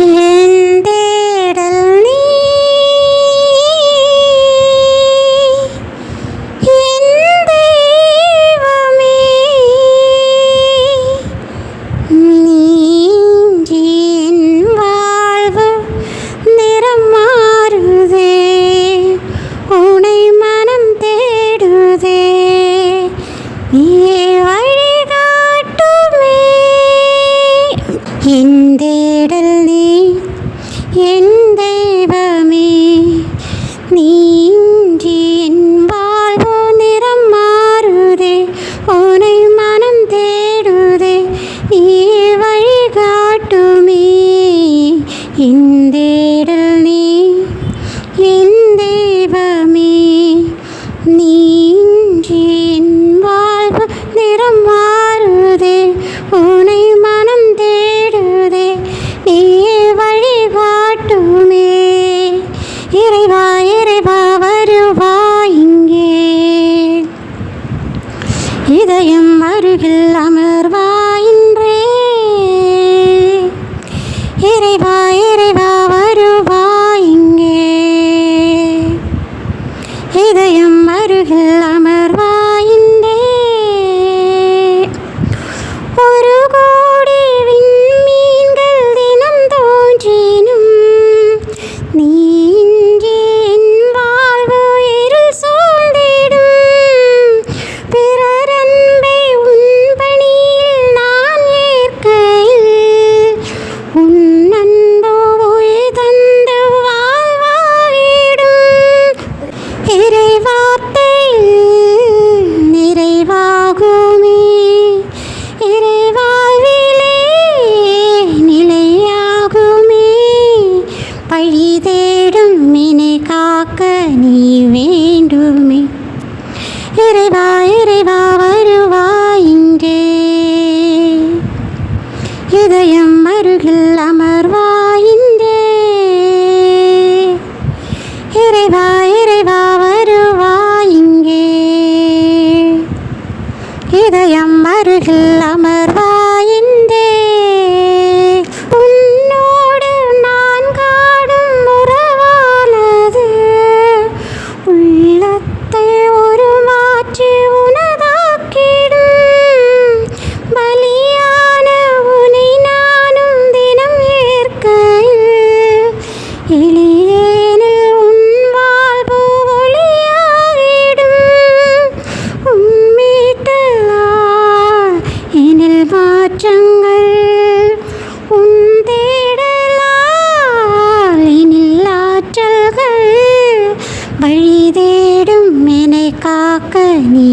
என் தேடல் நீ, என் தெய்வமே, நீ என் வாழ்வு நிறம் மாறுதே, உனை மனம் தேடுதே, நீ வழிகாட்டுமே. என் தேடல் நீ, என் தெய்வமே, நீ இன்றி என் வாழ்வு நிறம் மாறுதே, உனை மனம் தேடுதே, நீ வழிகாட்டுமே. என் தேடல் நீ, என் தெய்வமே, நீ இன்றி என் வாழ்வு நிறம் மாறுதே, உனை மனம் தேடுதே, நீ வழிகாட்டுமே. இறைவா இறைவா வருவாய் இங்கே, இதயம் அருகில் அமர்வாயின்றே. இறைவா இறைவா வருவாய் இங்கே, இதயம் அருகில் அமர்வாயின்றே. ஒரு கோடி விண்மீன்கள் தினம் தோன்றினும், நீ இன்றி என் வாழ்வு இருள் சூழ்ந்திடும். பிறர் அன்பை உன் பணியில் நான் ஏற்கையில், உன் அன்பு உயிர் தந்து வாழ்வாயிடும். இறைவார்த்தையில் நிறைவாகுமே, இறைவாழ்விலே நிலையாகுமே. பழி தேடும் என்னை காக்க நீ வேண்டுமே. இறைவா இறைவா வருவாய் இங்கே, இதயம் அருகில் அமர்வாயின்றே. இறைவா இறைவா வருவாய் இங்கே, இதயம் அருகில் அமர்வாயின்றே. உன்னோடு நான் காடும் உறவானது, உள்ளத்தை ஒரு மாற்றி உனதாக்கிடும். பலியான உனை நானும் தினம் ஏற்கையில், எளியேனில் உன் வாழ்வு ஒளியாகிடும். உம்மீட்டலால் எனில் மாற்றங்கள், உன் தேடலால் எனில் ஆற்றல்கள். வழி தேடும் என்னை காக்க நீ